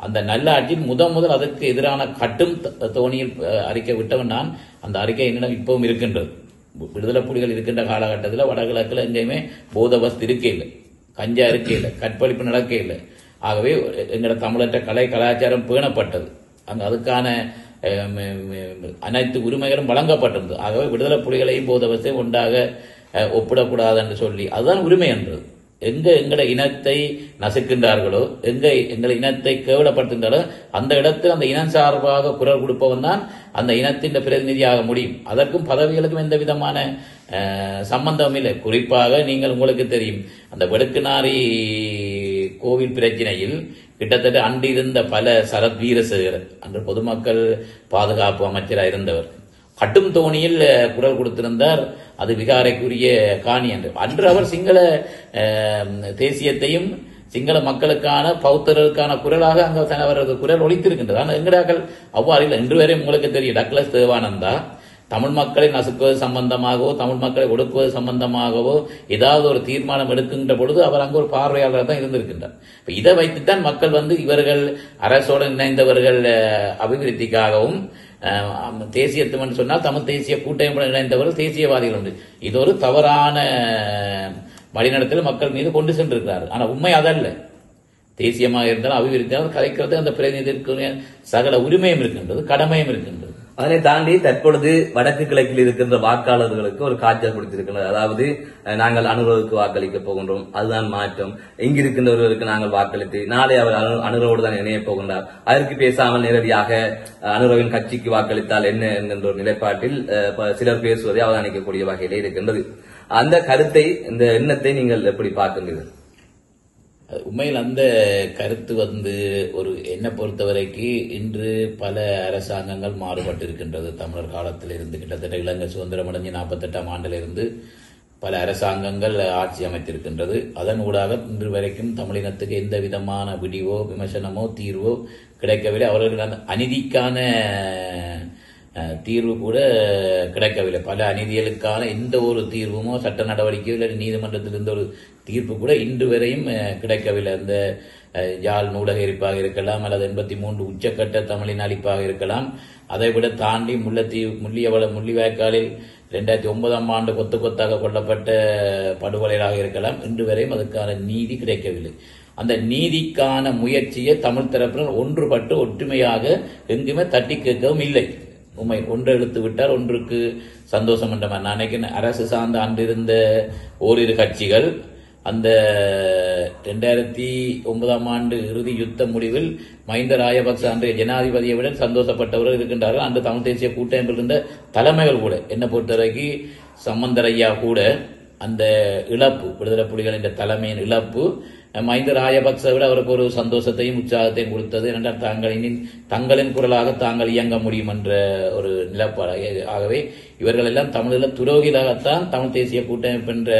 S2: அந்த நல்லாட்சியில் முதல் அதற்கு எதிரான கட்டும் தோணியில் அறிக்கை விட்டவன் நான். அந்த அறிக்கை என்னிடம் இப்பவும் இருக்கின்றது. விடுதலை புலிகள் இருக்கின்ற காலகட்டத்தில் வடகிழக்கில் எங்கேயுமே போதவஸ்து இருக்க இல்லை, கஞ்சா இருக்க இல்லை, கற்பழிப்பு நடக்க இல்லை. ஆகவே எங்களோட தமிழற்ற கலை கலாச்சாரம் பேணப்பட்டது. அங்கு அதுக்கான அனைத்து உரிமைகளும் வழங்கப்பட்டிருந்தது. ஆகவே விடுதலை புலிகளையும் போதவஸ்தையும் ஒன்றாக ஒப்பிடக்கூடாது என்று சொல்லி அதுதான் உரிமை என்றது. எங்க எங்களை இனத்தை நசுக்கின்றார்களோ, எங்க எங்களை இனத்தை கேவலப்படுத்துகின்றாலோ அந்த இடத்தில் அந்த இனம் சார்பாக குரல் கொடுப்பவன் தான் அந்த இனத்தின் பிரதிநிதியாக முடியும். அதற்கும் பதவிகளுக்கும் எந்த விதமான சம்பந்தம் இல்லை. குறிப்பாக நீங்கள் உங்களுக்கு தெரியும், அந்த வெடுக்குநாரி கோவில் பிரச்சனையில் கிட்டத்தட்ட அன்றிருந்த பல சரத் வீரசேகரன் அன்று பொதுமக்கள் பாதுகாப்பு அமைச்சராக இருந்தவர் கட்டும் தோணியில் குரல் கொடுத்திருந்தார். அது விகாரைக்குரிய காணி என்று. அன்று அவர் சிங்கள தேசியத்தையும் சிங்கள மக்களுக்கான பௌத்தர்களுக்கான குரலாக அங்கே அவரது குரல் ஒலித்திருக்கின்றது. ஆனால் எங்கடாக்கள் அவ்வாறு இல்லை. இன்று வரை உங்களுக்கு தெரியும், டக்ளஸ் தேவானந்தா தமிழ் மக்களை நசுக்குவது சம்பந்தமாகவோ தமிழ் மக்களை ஒடுக்குவது சம்பந்தமாகவோ ஏதாவது ஒரு தீர்மானம் எடுக்கின்ற பொழுது அவர் அங்கு ஒரு பார்வையாளராக தான் இருந்திருக்கின்றார். இப்ப இதை வைத்துத்தான் மக்கள் இவர்கள் அரசோடு இணைந்தவர்கள் அபிவிருத்திக்காகவும் தேசியத்துவம் சொன்னால் தமிழ் தேசிய கூட்டமைப்புடன் இணைந்தவர்கள் தேசியவாதிகள் உண்டு. இது ஒரு தவறான வழிநடத்தல் மக்கள் மீது கொண்டு சென்றிருக்கிறார்கள். ஆனால் உண்மை அதல்ல. தேசியமாக இருந்தாலும் அபிவிருத்தியால் கலைக்கிறது அந்த பிரதிநிதிக்கு சகல உரிமையும் இருக்கின்றது, கடமையும் இருக்கின்றது.
S1: அதனை தாண்டி தற்பொழுது வடக்கு கிழக்கில் இருக்கின்ற வாக்காளர்களுக்கு ஒரு காய்ச்சல் கொடுத்திருக்கின்றது. அதாவது நாங்கள் அனுரவுக்கு வாக்களிக்க போகின்றோம், அதுதான் மாற்றம். இங்கிருக்கின்றவர்களுக்கு நாங்கள் வாக்களித்து நாளை அவர் அனுரவோடு தான் இணைய போகின்றார். அதற்கு பேசாமல் நேரடியாக அனுரவின் கட்சிக்கு வாக்களித்தால் என்ன என்கின்ற ஒரு நிலைப்பாட்டில் சிலர் பேசுவதை அவதானிக்கக்கூடிய வகையிலே இருக்கின்றது. அந்த கருத்தை, இந்த எண்ணத்தை நீங்கள் எப்படி பார்க்கின்றீர்கள்?
S2: உண்மையில் அந்த கருத்து ஒரு என்னை பொறுத்தவரைக்கு இன்று பல அரசாங்கங்கள் மாறுபட்டிருக்கின்றது. தமிழர் காலத்தில் இருந்து கிட்டத்தட்ட இலங்கை சுதந்திரம் அடைஞ்சு 48ஆம் ஆண்டிலிருந்து பல அரசாங்கங்கள் ஆட்சி அமைத்திருக்கின்றது. அதன் ஊடாக இன்று வரைக்கும் தமிழினத்துக்கு எந்த விதமான விடிவோ விமர்சனமோ தீர்வோ கிடைக்கவில்லை. அவர்கள் அநீதிக்கான தீர்வு கூட கிடைக்கவில்லை. பல அநீதிகளுக்கான எந்த ஒரு தீர்வுமோ சட்ட நடவடிக்கையோ இல்லை நீதிமன்றத்தில் இருந்த ஒரு தீர்ப்பு கூட இன்று வரையும் கிடைக்கவில்லை. அந்த யாழ் நூலக எரிப்பாக இருக்கலாம், அல்லது 83 உச்சக்கட்ட தமிழின் அழிப்பாக இருக்கலாம். அதைவிட தாண்டி முள்ளிவாய்க்காலில் 2009ஆம் ஆண்டு கொத்து கொத்தாக கொல்லப்பட்ட படுகொலைகளாக இருக்கலாம். இன்று வரையும் அதுக்கான நீதி கிடைக்கவில்லை. அந்த நீதிக்கான முயற்சியை தமிழ் தரப்பினர் ஒன்றுபட்டு ஒற்றுமையாக எங்குமே தட்டி கேட்கவும் இல்லை. உண்மை ஒன்று இழுத்து விட்டால் ஒன்றுக்கு சந்தோஷம் என்ற நான் நினைக்கிறேன். அரசு சார்ந்த அன்றிருந்த ஓரிரு கட்சிகள் அந்த 2009ஆம் ஆண்டு இறுதி யுத்த முடிவில் மஹிந்த ராஜபக்ச அன்றைய ஜனாதிபதியை விட சந்தோஷப்பட்டவர்கள் இருக்கின்றார்கள். அந்த தமிழ் தேசிய கூட்டமைப்பில் இருந்த தலைமைகள் கூட என்ன பொறுத்தவரைக்கும் சம்பந்தரையா கூட அந்த இழப்பு விடுதலை புலிகளின் தலைமையின் இழப்பு மஹிந்த ராஜபக்ச விட அவருக்கு ஒரு சந்தோஷத்தையும் உற்சாகத்தையும் கொடுத்தது. இரண்டால் தங்களின் குரலாக தாங்கள் இயங்க முடியும் என்ற ஒரு நிலப்பாடு. ஆகவே இவர்கள் எல்லாம் தமிழில் துரோகிகளாகத்தான் தமிழ் தேசிய கூட்டமைப்பு என்ற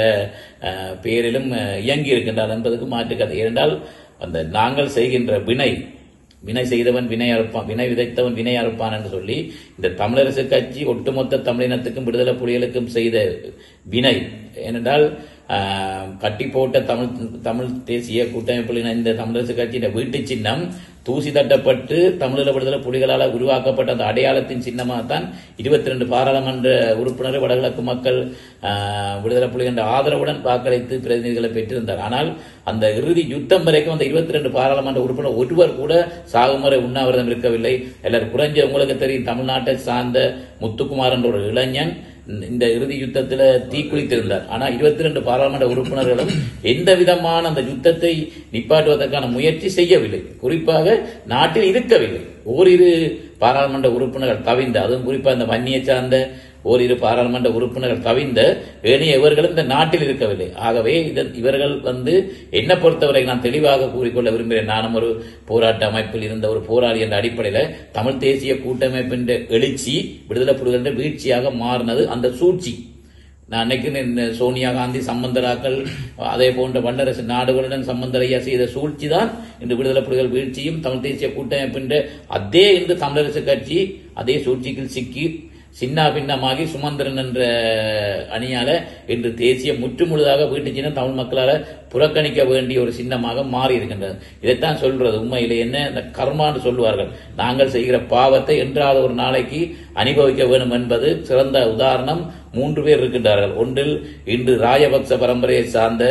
S2: பெயரிலும் இயங்கி இருக்கின்றார் என்பதற்கு மாற்றுக்கதை. ஏனென்றால் அந்த நாங்கள் செய்கின்ற வினை செய்தவன் வினை அறுப்பான், வினை விதைத்தவன் வினை அறுப்பான் என்று சொல்லி இந்த தமிழரசு கட்சி ஒட்டுமொத்த தமிழினத்துக்கும் விடுதலை புலிகளுக்கும் செய்த வினை. ஏனென்றால் கட்டி போட்ட தமிழ் தேசிய கூட்டமைப்பில் இணைந்த தமிழரசு கட்சியின் வீட்டு சின்னம் தூசி தட்டப்பட்டு தமிழீழ விடுதலை புலிகளால் உருவாக்கப்பட்ட அந்த அடையாளத்தின் சின்னமாகத்தான் 22 பாராளுமன்ற உறுப்பினரை வடகிழக்கு மக்கள் விடுதலை புலிகள் ஆதரவுடன் வாக்களித்து பிரதிநிதிகளை பெற்றிருந்தார். ஆனால் அந்த இறுதி யுத்தம் வரைக்கும் அந்த 22 பாராளுமன்ற உறுப்பினர் ஒருவர் கூட சாகுமுறை உண்ணாவிரதம் இருக்கவில்லை. எல்லாரும் குறைஞ்ச உங்களுக்கு தெரியும், தமிழ்நாட்டை சார்ந்த முத்துக்குமார் என்ற ஒரு இளைஞன் இந்த இறுதி யுத்தத்தில் தீக்குளித்திருந்தார். ஆனால் 22 பாராளுமன்ற உறுப்பினர்களும் எந்த விதமான அந்த யுத்தத்தை நிப்பாட்டுவதற்கான முயற்சி செய்யவில்லை. குறிப்பாக நாட்டில் இருக்கவில்லை. ஓரிரு பாராளுமன்ற உறுப்பினர்கள் தவிர்ந்த, அதுவும் குறிப்பாக இந்த வன்னியை சார்ந்த ஓரிரு பாராளுமன்ற உறுப்பினர்கள் தவிர்ந்த ஏனைய இவர்களும் இந்த நாட்டில் இருக்கவில்லை. ஆகவே இவர்கள் என்ன பொறுத்தவரை நான் தெளிவாக கூறிக்கொள்ள விரும்புகிறேன். நானும் ஒரு போராட்ட அமைப்பில் இருந்த ஒரு போராளி என்ற அடிப்படையில் தமிழ் தேசிய கூட்டமைப்பின் எழுச்சி விடுதலை புலிகளின் வீழ்ச்சியாக மாறினது அந்த சூழ்ச்சி. நான் நினைக்கிறேன் சோனியா காந்தி சம்பந்தராக்கள் அதே போன்ற வல்லரசு நாடுகளுடன் சம்பந்தரையா செய்த சூழ்ச்சி தான் இன்று விடுதலை புலிகள் வீழ்ச்சியும் தமிழ் தேசிய கூட்டமைப்பின் அதே இன்று தமிழரசு கட்சி அதே சூழ்ச்சிக்கு சிக்கி சின்ன பின்னமாகி சுமந்திரன் என்ற அணியால இன்று தேசிய முற்றுமுழுதாக வீட்டு சின்னம் தமிழ் மக்களால் புறக்கணிக்க வேண்டிய ஒரு சின்னமாக மாறி இருக்கின்றது. இதைத்தான் சொல்றது. உண்மையிலே என்ன இந்த கர்மான்னு சொல்லுவார்கள். நாங்கள் செய்கிற பாவத்தை என்றாவது ஒரு நாளைக்கு அனுபவிக்க வேண்டும் என்பது சிறந்த உதாரணம். 3 பேர் இருக்கின்றார்கள். ஒன்றில் இன்று ராஜபக்ச பரம்பரையை சார்ந்த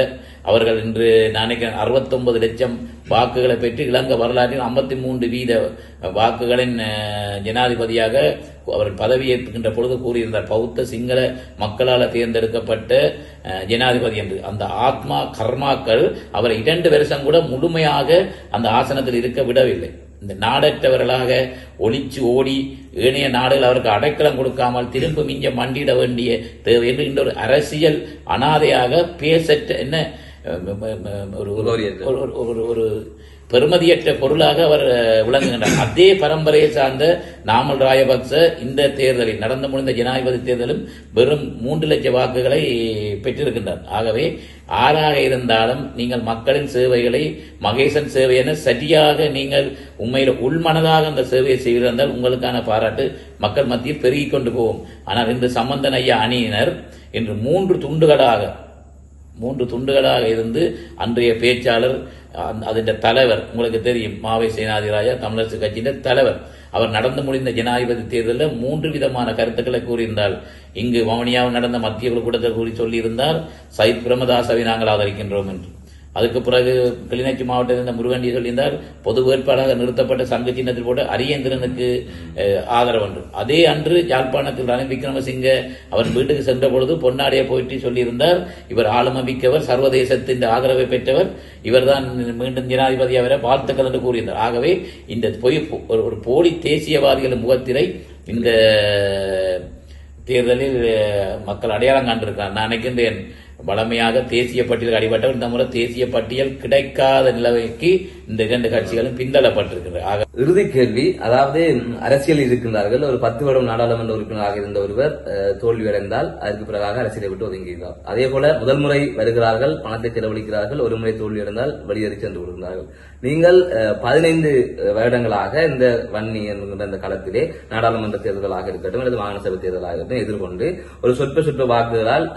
S2: அவர்கள் இன்று நினைக்கிறேன் 69 லட்சம் வாக்குகளை பெற்று இலங்கை வரலாற்றில் 53% வாக்குகளின் ஜனாதிபதியாக அவர் பதவியேற்கின்ற பொழுது கூறியிருந்தார். பௌத்த சிங்கள மக்களால் தேர்ந்தெடுக்கப்பட்ட ஜனாதிபதி என்று. அந்த ஆத்மா கர்மாக்கள் அவரை 2 வருஷம் கூட முழுமையாக அந்த ஆசனத்தில் இருக்க விடவில்லை. இந்த நாடற்றவர்களாக ஒளிச்சு ஓடி ஏனைய நாடுகள் அவருக்கு அடைக்கலம் கொடுக்காமல் திரும்ப மிஞ்ச மண்டிட வேண்டிய தேவை என்று இந்த ஒரு அரசியல் அனாதையாக பேசற்ற என்ன ஒரு பெருமதியற்ற பொருளாக அவர் விளங்குகின்றார். அதே பரம்பரையை சார்ந்த நாமல் ராஜபக்ச இந்த தேர்தலில் நடந்து முடிந்த ஜனாதிபதி தேர்தலும் வெறும் 3 லட்சம் வாக்குகளை பெற்றிருக்கின்றார். ஆகவே ஆறாக இருந்தாலும் நீங்கள் மக்களின் சேவைகளை மகேசன் சேவை என சரியாக நீங்கள் உண்மையில் உள்மனதாக அந்த சேவையை செய்திருந்தால் உங்களுக்கான பாராட்டு மக்கள் மத்தியில் பெருகிக் கொண்டு போகும். ஆனால் இந்த சம்பந்தன் ஐயா அணியினர் இன்று 3 துண்டுகளாக இருந்து அன்றைய பேச்சாளர் அதன் தலைவர் உங்களுக்கு தெரியும், மாவை சேனாதிராஜா தமிழரசு கட்சியின் தலைவர். அவர் நடந்து முடிந்த ஜனாதிபதி தேர்தலில் 3 விதமான கருத்துக்களை கூறியிருந்தார். இங்கு வவுனியாவில் நடந்த மத்திய குழு கூட்டத்தில் கூறி சொல்லியிருந்தார், சயித் பிரேமதாசவை நாங்கள் ஆதரிக்கின்றோம் என்று. அதுக்கு பிறகு கிளிநொச்சி மாவட்டத்தில் இருந்த முருகண்டி சொல்லியிருந்தார், பொது வேட்பாளராக நிறுத்தப்பட்ட சங்க சின்னத்தில் போட்டு அரியேந்திரனுக்கு ஆதரவு என்று. அதே அன்று யாழ்ப்பாணத்தில் ரணில் விக்ரமசிங்க அவர் வீட்டுக்கு சென்ற பொழுது பொன்னாடியை போயிட்டு சொல்லியிருந்தார், இவர் ஆளுமை மிக்கவர், சர்வதேசத்தின் ஆதரவை பெற்றவர், இவர்தான் மீண்டும் ஜனாதிபதி அவரை வாழ்த்துக்கள் என்று கூறியிருந்தார். ஆகவே இந்த ஒரு போலி தேசியவாதிகளின் முகத்திரை இந்த தேர்தலில் மக்கள் அடையாளம் காண்டிருக்கிறார். நான் நினைக்கின்றேன் வளமையாக தேசிய பட்டியல் அடிபட்டவர் இந்த முறை தேசிய பட்டியல் கிடைக்காத நிலைமைக்கு இந்த 2 கட்சிகளும் பிந்தளப்பட்டிருக்கிறது.
S1: இறுதி கேள்வி, அதாவது அரசியல் இருக்கின்றார்கள். ஒரு 10 வருடம் நாடாளுமன்ற உறுப்பினராக இருந்த ஒருவர் தோல்வியடைந்தால் அதற்கு பிறகாக அரசியலை விட்டு ஒதுங்குகிறார். அதே போல முதல் முறை வருகிறார்கள், பணத்தை செலவழிக்கிறார்கள், ஒரு முறை தோல்வியடைந்தால் வெளியேறி சென்று விடுகிறார்கள். நீங்கள் 15 வருடங்களாக இந்த வன்னி என்கின்ற இந்த களத்திலே நாடாளுமன்ற தேர்தலாக இருக்கட்டும் அல்லது மாகாண சபை தேர்தலாக இருக்கட்டும் எதிர்கொண்டு ஒரு சொற்ப வாக்குகளால்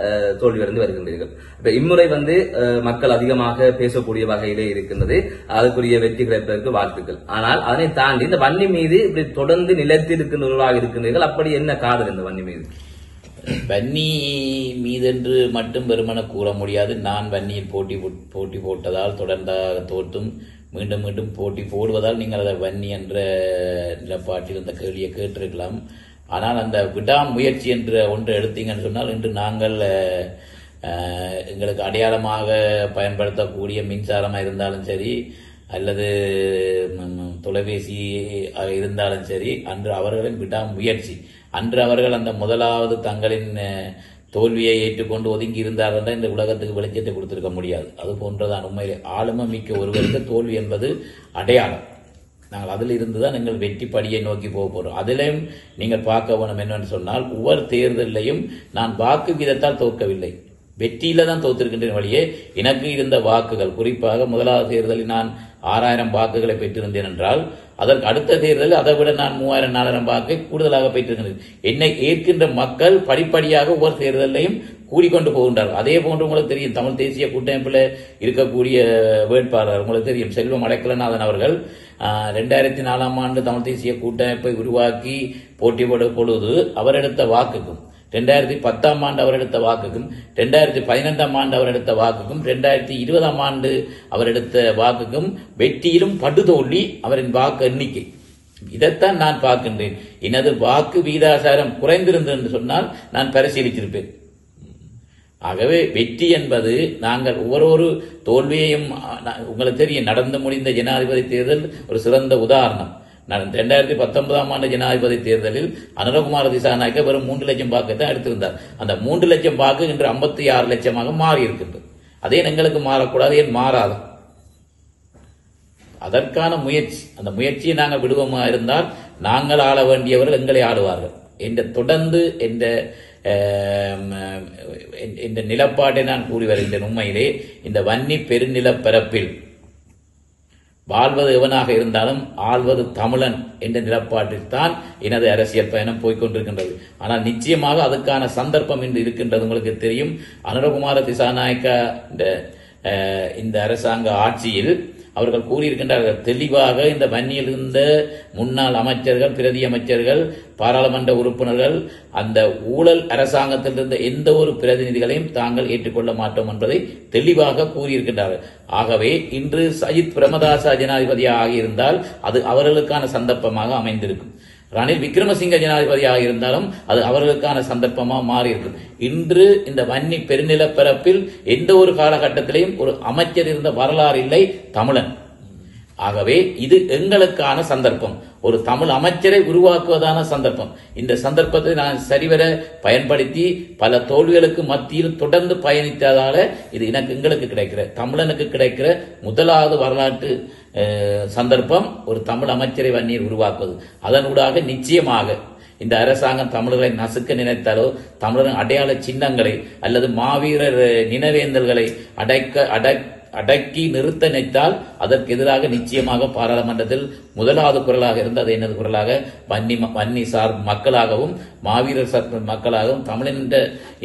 S1: தோல்வியடைந்து வருகின்றீர்கள். இருக்கின்றீர்கள். இப்ப இம்முறை மக்கள் அதிகமாக பேசக்கூடிய வகையிலே இருக்கின்றது. அதுக்குரிய வெற்றி கிடைப்பதற்கு வாழ்த்துக்கள். ஆனால் அதனை தாண்டி இந்த வன்னி மீது இப்படி தொடர்ந்து நிலைத்திருக்கின்றவர்களாக இருக்கின்றீர்கள். அப்படி என்ன காதல் இந்த வன்னி மீது?
S2: வன்னி மீதென்று மட்டும் வெறுமன கூற முடியாது. நான் வன்னியில் போட்டி போட்டதால் தொடர்ந்தாக தோற்றும் மீண்டும் மீண்டும் போட்டி போடுவதால் நீங்கள் அதை வன்னி என்ற நிலப்பாட்டில் அந்த கேள்வியை கேட்டிருக்கலாம். ஆனால் அந்த விடாமுயற்சி என்ற ஒன்றை எடுத்தீங்கன்னு சொன்னால் இன்று நாங்கள் எங்களுக்கு அடையாளமாக பயன்படுத்தக்கூடிய மின்சாரமாக இருந்தாலும் சரி அல்லது தொலைபேசி இருந்தாலும் சரி, அன்று அவர்களின் விடாமுயற்சி, அன்று அவர்கள் அந்த முதலாவது தங்களின் தோல்வியை ஏற்றுக்கொண்டு ஒதுங்கி இருந்தார்கள் இந்த உலகத்துக்கு வெளிச்சத்தை கொடுத்திருக்க முடியாது. அது போன்றதான் உண்மையிலே ஆளுமை மிக்க ஒருவருக்கு தோல்வி என்பது அடையாளம். நாங்கள் அதில் இருந்துதான் எங்கள் வெற்றி படியை நோக்கி போக போறோம். அதிலையும் நீங்கள் பார்க்க வேணும் என்னன்னு சொன்னால், ஒவ்வொரு தேர்தலையும் நான் வாக்கு வீதத்தால் தோற்கவில்லை, வெற்றியில தான் தோத்திருக்கின்றேன் வழியே எனக்கு இருந்த வாக்குகள். குறிப்பாக முதலாவது தேர்தலில் நான் 6000 வாக்குகளை பெற்றிருந்தேன் என்றால், அதற்கு அடுத்த தேர்தலில் அதை விட நான் 3000 4000 வாக்கை கூடுதலாக பெற்றிருக்கிறேன். என்னை ஏற்கின்ற மக்கள் படிப்படியாக ஒவ்வொரு தேர்தலையும் கூடிக்கொண்டு போகின்றார்கள். அதே போன்று உங்களுக்கு தெரியும், தமிழ் தேசிய கூட்டமைப்பில் இருக்கக்கூடிய வேட்பாளர் உங்களுக்கு தெரியும், செல்வம் அடைக்கலநாதன் அவர்கள் 2004ஆம் ஆண்டு தமிழ் தேசிய கூட்டமைப்பை உருவாக்கி போட்டி போடும் பொழுது அவர் எடுத்த வாக்குக்கும், 2010ஆம் ஆண்டு அவர் எடுத்த வாக்குக்கும், 2015ஆம் ஆண்டு அவர் எடுத்த வாக்குக்கும், 2020ஆம் ஆண்டு அவர் எடுத்த வாக்குக்கும் வெற்றியிலும் படுதோல்வி அவரின் வாக்கு எண்ணிக்கை. இதைத்தான் நான் பார்க்கின்றேன். எனது வாக்கு வீதாசாரம் குறைந்திருந்தது என்று சொன்னால் நான் பரிசீலித்திருப்பேன். ஆகவே வெற்றி என்பது நாங்கள் ஒவ்வொரு தோல்வியையும், உங்களுக்கு தெரியும், நடந்து முடிந்த ஜனாதிபதி தேர்தல் ஒரு சிறந்த உதாரணம். 2019ஆம் ஆண்டு ஜனாதிபதி தேர்தலில் அனுரகுமார திசாநாயக்க வெறும் 3 லட்சம் வாக்குத்தான் எடுத்திருந்தார். அந்த 3 லட்சம் வாக்கு இன்று 56 லட்சமாக மாறி இருக்கின்றது. அதே எங்களுக்கு மாறக்கூடாது, ஏன் மாறாது? அதற்கான முயற்சி, அந்த முயற்சியை நாங்கள் விடுவோமா இருந்தால் நாங்கள் ஆள வேண்டியவர்கள் எங்களை ஆளுவார்கள் என்ற தொடர்ந்து இந்த நிலப்பாட்டை நான் கூறி வருகின்றேன். உண்மையிலே இந்த வன்னி பெருநிலப்பரப்பில் வாழ்வது எவனாக இருந்தாலும் ஆள்வது தமிழன் என்ற நிலப்பாட்டில் தான் எனது அரசியல் பயணம் போய்கொண்டிருக்கின்றது. ஆனால் நிச்சயமாக அதுக்கான சந்தர்ப்பம் இன்று இருக்கின்றது. உங்களுக்கு தெரியும், அனுரகுமார திசாநாயக்கா இந்த அரசாங்க ஆட்சியில் அவர்கள் கூறியிருக்கின்றார்கள் தெளிவாக, இந்த வன்னியில் இருந்த முன்னாள் அமைச்சர்கள், பிரதி அமைச்சர்கள், பாராளுமன்ற உறுப்பினர்கள் அந்த ஊழல் அரசாங்கத்தில் இருந்த எந்த ஒரு பிரதிநிதிகளையும் தாங்கள் ஏற்றுக்கொள்ள மாட்டோம் என்பதை தெளிவாக கூறியிருக்கின்றார்கள். ஆகவே இன்று சஜித் பிரேமதாச ஜனாதிபதியாக ஆகியிருந்தால் அது அவர்களுக்கான சந்தர்ப்பமாக அமைந்திருக்கும். ரணில் விக்ரமசிங்க ஜனாதிபதியாக இருந்தாலும் அது அவர்களுக்கான சந்தர்ப்பமாக மாறியிருக்கும். இன்று இந்த வன்னி பெருநிலப்பரப்பில் எந்த ஒரு காலகட்டத்திலையும் ஒரு அமைச்சர் இருந்த வரலாறு இல்லை தமிழன். ஆகவே இது எங்களுக்கான சந்தர்ப்பம், ஒரு தமிழ் அமைச்சரை உருவாக்குவதான சந்தர்ப்பம். இந்த சந்தர்ப்பத்தை நான் சரிவர பயன்படுத்தி பல தோல்விகளுக்கு மத்தியில் தொடர்ந்து பயணித்ததால இது எங்களுக்கு கிடைக்கிற, தமிழனுக்கு கிடைக்கிற முதலாவது வரலாற்று சந்தர்ப்பம், ஒரு தமிழ் அமைச்சரை வன்னியில் உருவாக்குவது. அதனூடாக நிச்சயமாக இந்த அரசாங்கம் தமிழர்களை நசுக்க நினைத்தாலோ, தமிழரின் அடையாள சின்னங்களை அல்லது மாவீரர் நினைவேந்தல்களை அடக்கி நிறுத்த நினைத்தால் அதற்கு எதிராக நிச்சயமாக பாராளுமன்றத்தில் முதலாவது குரலாக இருந்து அது எனது குரலாக வன்னி சார் மக்களாகவும் மாவீரர் சார் மக்களாகவும் தமிழின்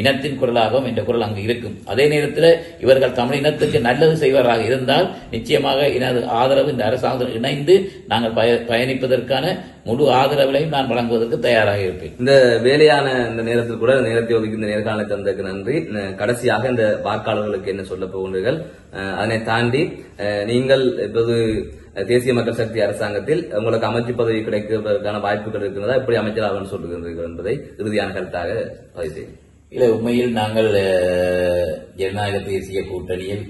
S2: இனத்தின் குரலாகவும் என்ற குரல் அங்கு இருக்கும். அதே நேரத்தில் இவர்கள் தமிழ் இனத்துக்கு நல்லது செய்வராக இருந்தால் நிச்சயமாக எனது ஆதரவு இந்த அரசாங்கத்தில் இணைந்து நாங்கள் பயணிப்பதற்கான முழு ஆதரவுகளையும் நான் வழங்குவதற்கு தயாராக இருப்பேன்.
S1: இந்த வேலையான இந்த நேரத்தில் கூட நேரத்தை ஒதுக்கி இந்த நேர்காணலை தந்ததுக்கு நன்றி. கடைசியாக இந்த வாக்காளர்களுக்கு என்ன சொல்ல போகின்றீர்கள்? அதனை தாண்டி நீங்கள் இப்போது தேசிய மக்கள் சக்தி அரசாங்கத்தில் உங்களுக்கு அமைச்சு பதவி கிடைப்பதற்கான வாய்ப்புகள் இருக்கிறதா, எப்படி அமைச்சராக சொல்லுகிறீர்கள் என்பதை இறுதியான கருத்தாக பதிவு செய்யும்.
S2: இல்லை, உண்மையில் நாங்கள் ஜனநாயக தேசிய கூட்டணியில்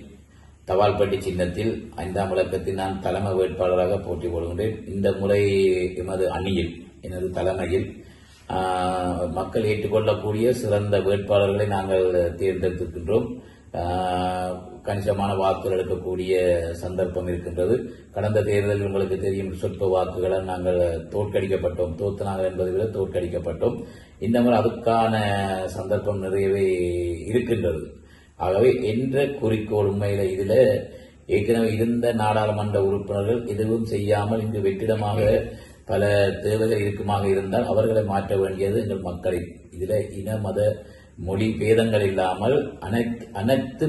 S2: தபால்பட்டி சின்னத்தில் 5ஆம் இலக்கத்தில் நான் தலைமை வேட்பாளராக போட்டி போடுகின்றேன். இந்த முறை எமது அணியில், எனது தலைமையில் மக்கள் ஏற்றுக்கொள்ளக்கூடிய சிறந்த வேட்பாளர்களை நாங்கள் தேர்ந்தெடுத்திருக்கின்றோம். கணிசமான வாக்குகள் எடுக்கக்கூடிய சந்தர்ப்பம் இருக்கின்றது. கடந்த தேர்தலில் உங்களுக்கு தெரியும், சொற்ப வாக்குகளால் நாங்கள் தோற்கடிக்கப்பட்டோம். தோத்துனாங்க என்பதை விட தோற்கடிக்கப்பட்டோம். இந்த முறை அதுக்கான சந்தர்ப்பம் நிறையவே இருக்கின்றது. ஆகவே என்ற குறிக்கோள் உண்மையில இதுல ஏற்கனவே இருந்த நாடாளுமன்ற உறுப்பினர்கள் எதுவும் செய்யாமல் இங்கு வெற்றிடமாக பல தேவைகள் இருக்குமாக இருந்தால் அவர்களை மாற்ற வேண்டியது எங்கள் மக்களின். இதுல இன மத மொழி பேதங்கள் இல்லாமல் அனைத்து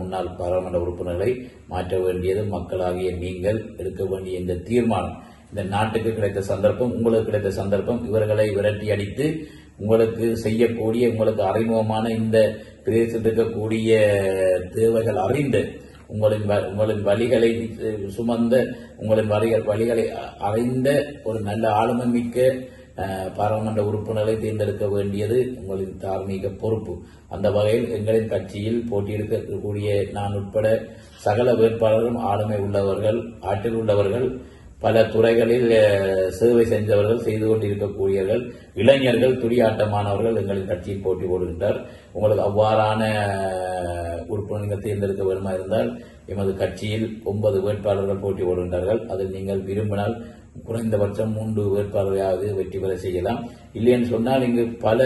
S2: முன்னாள் பாராளுமன்ற உறுப்பினர்களை மாற்ற வேண்டியது மக்களாகிய நீங்கள் எடுக்க வேண்டிய இந்த தீர்மானம். இந்த நாட்டுக்கு கிடைத்த சந்தர்ப்பம், உங்களுக்கு கிடைத்த சந்தர்ப்பம். இவர்களை விரட்டி அடித்து உங்களுக்கு செய்யக்கூடிய, உங்களுக்கு அறிமுகமான இந்த பிரதேசத்தில் இருக்கக்கூடிய தேவைகள் அறிந்து, உங்களின் வழிகளை சுமந்த, உங்களின் வழிகளை அறிந்த ஒரு நல்ல ஆளுமை மிக்க பாராளுமன்ற உறுப்பினர்களை தேர்ந்தெடுக்க வேண்டியது உங்களின் தார்மீக பொறுப்பு. அந்த வகையில் எங்களின் கட்சியில் போட்டியிடக்கூடிய நான் உட்பட சகல வேட்பாளர்களும் ஆளுமை உள்ளவர்கள், ஆற்றல் உள்ளவர்கள், பல துறைகளில் சேவை செஞ்சவர்கள், செய்து கொண்டிருக்கக்கூடியவர்கள், இளைஞர்கள், துடியாட்டமானவர்கள் எங்களின் கட்சியில் போட்டி போடுகின்றார். உங்களுக்கு அவ்வாறான உறுப்பினர்கள் தேர்ந்தெடுக்க வேண்டுமா இருந்தால் எமது கட்சியில் 9 வேட்பாளர்கள் போட்டி போடுகின்றார்கள். அதில் நீங்கள் விரும்பினால் குறைந்தபட்சம் 3 வேட்பாளர்களாவது வெற்றி பெற செய்யலாம். இல்லைன்னு சொன்னால் இங்கு பல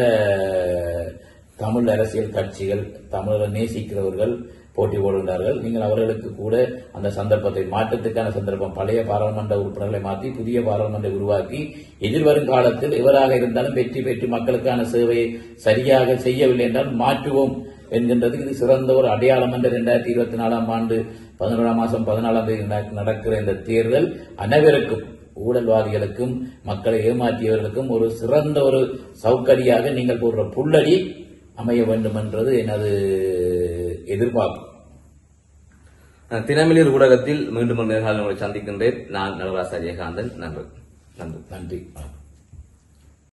S2: தமிழ் அரசியல் கட்சிகள், தமிழரை நேசிக்கிறவர்கள் போட்டி போடுகின்றார்கள். நீங்கள் அவர்களுக்கு கூட அந்த சந்தர்ப்பத்தை, மாற்றத்துக்கான சந்தர்ப்பம், பழைய பாராளுமன்ற உறுப்பினர்களை மாற்றி புதிய பாராளுமன்றை உருவாக்கி எதிர்வரும் காலத்தில் எவராக இருந்தாலும் வெற்றி பெற்று மக்களுக்கான சேவையை சரியாக செய்யவில்லை என்றால் மாற்றுவோம் என்கின்றதுக்கு இது சிறந்த ஒரு அடையாளம். என்ற 2024 ஆண்டு 11 மாதம் 14 தேதி நடக்கிற இந்த தேர்தல் அனைவருக்கும், ஊழல்வாதிகளுக்கும் மக்களை ஏமாற்றியவர்களுக்கும் ஒரு சிறந்த ஒரு சௌகரியாக நீங்கள் போடுற புள்ளடி அமைய வேண்டும் என்றது எனது எதிர்பார்ப்பு.
S1: தினமலர் ஊடகத்தில் மீண்டும் நேர்காணல் சந்திக்கின்றேன். நான் நடராஜ் அஜயகாந்தன். நன்றி.
S2: நன்றி.